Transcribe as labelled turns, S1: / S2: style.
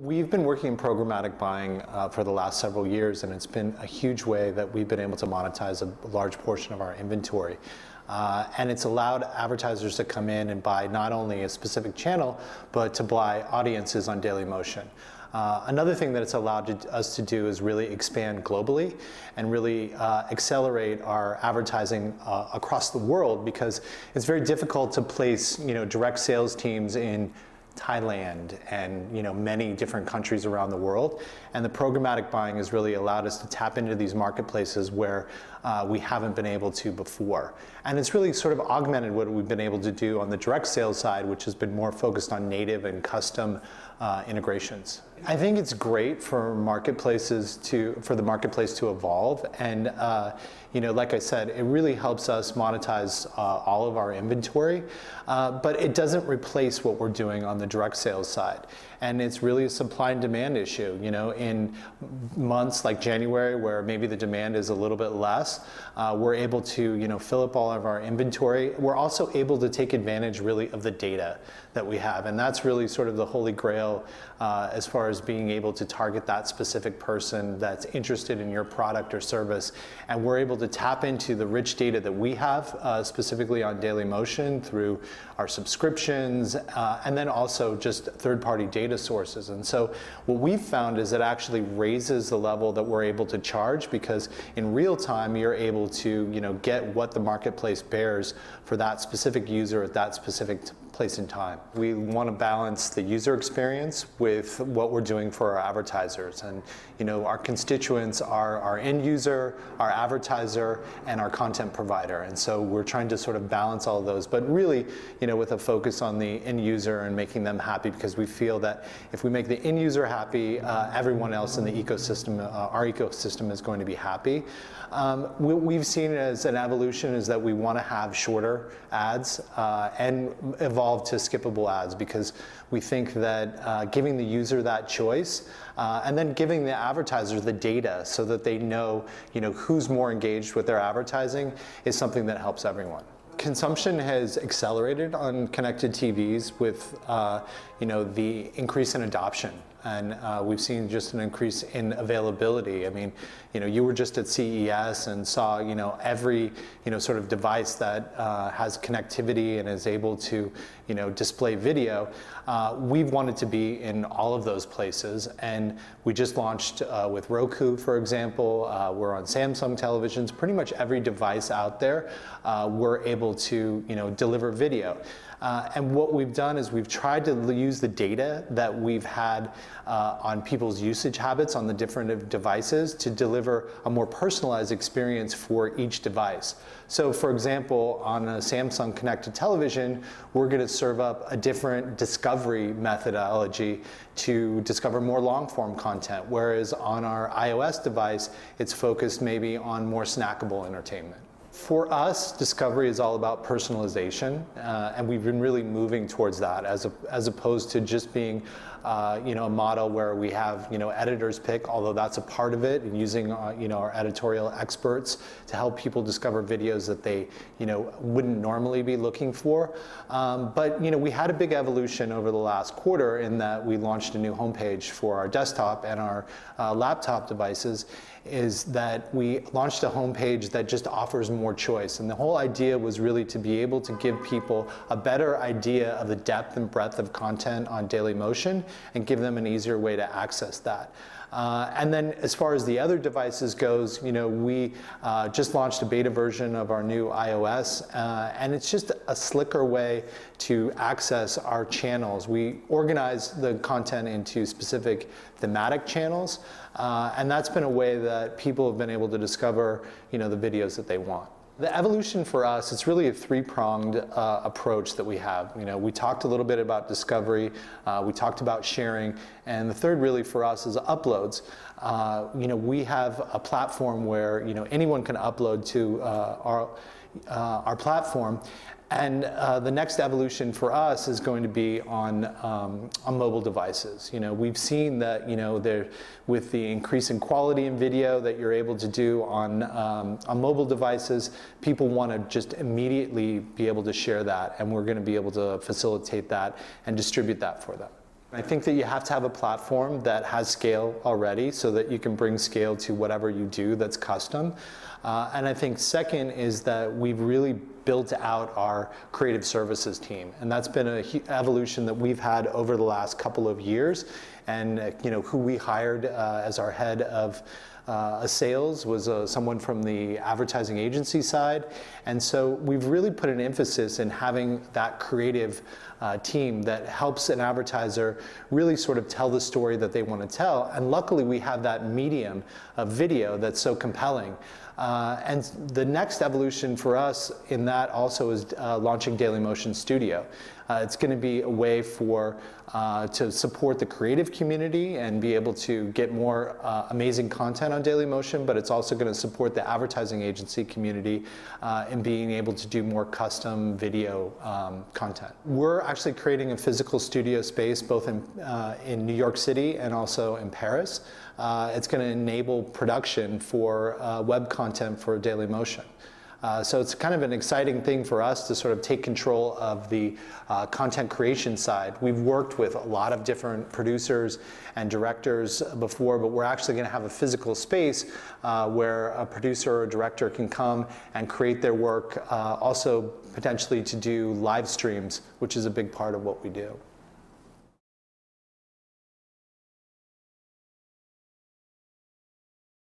S1: We've been working in programmatic buying for the last several years, and it's been a huge way that we've been able to monetize a large portion of our inventory. And it's allowed advertisers to come in and buy not only a specific channel, but to buy audiences on Dailymotion. Another thing that it's allowed us to do is really expand globally and really accelerate our advertising across the world, because it's very difficult to place direct sales teams in Thailand and many different countries around the world, and the programmatic buying has really allowed us to tap into these marketplaces where we haven't been able to before. And it's really sort of augmented what we've been able to do on the direct sales side, which has been more focused on native and custom integrations. I think it's great for marketplaces for the marketplace to evolve, and like I said, it really helps us monetize all of our inventory, but it doesn't replace what we're doing on the direct sales side. And it's really a supply and demand issue. In months like January, where maybe the demand is a little bit less, we're able to fill up all of our inventory. We're also able to take advantage really of the data that we have, and that's really sort of the holy grail as far as being able to target that specific person that's interested in your product or service. And we're able to tap into the rich data that we have specifically on Dailymotion through our subscriptions, and then also just third-party data sources. And so what we've found is it actually raises the level that we're able to charge, because in real time you're able to get what the marketplace bears for that specific user at that specific place in time. We want to balance the user experience with what we're doing for our advertisers, and our constituents are our end user, our advertiser, and our content provider. And so we're trying to sort of balance all of those, but really with a focus on the end user and making them happy, because we feel that if we make the end user happy, everyone else in the ecosystem, our ecosystem, is going to be happy. What we've seen as an evolution is that we want to have shorter ads and evolve to skippable ads, because we think that giving the user that choice and then giving the advertiser the data so that they know who's more engaged with their advertising is something that helps everyone. Consumption has accelerated on connected TVs with the increase in adoption, and we've seen just an increase in availability. I mean, you were just at CES and saw every sort of device that has connectivity and is able to display video. We've wanted to be in all of those places, and we just launched with Roku, for example. We're on Samsung televisions. Pretty much every device out there, we're able to deliver video. And what we've done is we've tried to use the data that we've had on people's usage habits on the different devices to deliver a more personalized experience for each device. So for example, on a Samsung connected television, we're going to serve up a different discovery methodology to discover more long-form content, whereas on our iOS device, it's focused maybe on more snackable entertainment. For us, discovery is all about personalization, and we've been really moving towards that, as opposed to just being a model where we have editors pick, although that's a part of it, and using our editorial experts to help people discover videos that they wouldn't normally be looking for. But we had a big evolution over the last quarter in that we launched a new homepage for our desktop and our laptop devices. Is that we launched a homepage that just offers more choice. And the whole idea was really to be able to give people a better idea of the depth and breadth of content on Dailymotion and give them an easier way to access that. And then as far as the other devices goes, we just launched a beta version of our new iOS, and it's just a slicker way to access our channels. We organize the content into specific thematic channels, and that's been a way that people have been able to discover the videos that they want. The evolution for us, it's really a three-pronged approach that we have. We talked a little bit about discovery, we talked about sharing, and the third really for us is uploads. We have a platform where anyone can upload to our platform. And the next evolution for us is going to be on mobile devices. We've seen that with the increase in quality in video that you're able to do on mobile devices, people want to just immediately be able to share that, and we're going to be able to facilitate that and distribute that for them. I think that you have to have a platform that has scale already so that you can bring scale to whatever you do that's custom. And I think second is that we've really built out our creative services team. And that's been an evolution that we've had over the last couple of years. And who we hired as our head of sales was someone from the advertising agency side. And so we've really put an emphasis in having that creative team that helps an advertiser really sort of tell the story that they want to tell. And luckily we have that medium of video that's so compelling. And the next evolution for us in that also is launching Dailymotion Studio. It's going to be a way to support the creative community and be able to get more amazing content on Dailymotion, but it's also going to support the advertising agency community in being able to do more custom video content. We're actually creating a physical studio space both in New York City and also in Paris. It's going to enable production for web content for Dailymotion. So it's kind of an exciting thing for us to sort of take control of the content creation side. We've worked with a lot of different producers and directors before, but we're actually going to have a physical space where a producer or director can come and create their work, also potentially to do live streams, which is a big part of what we do.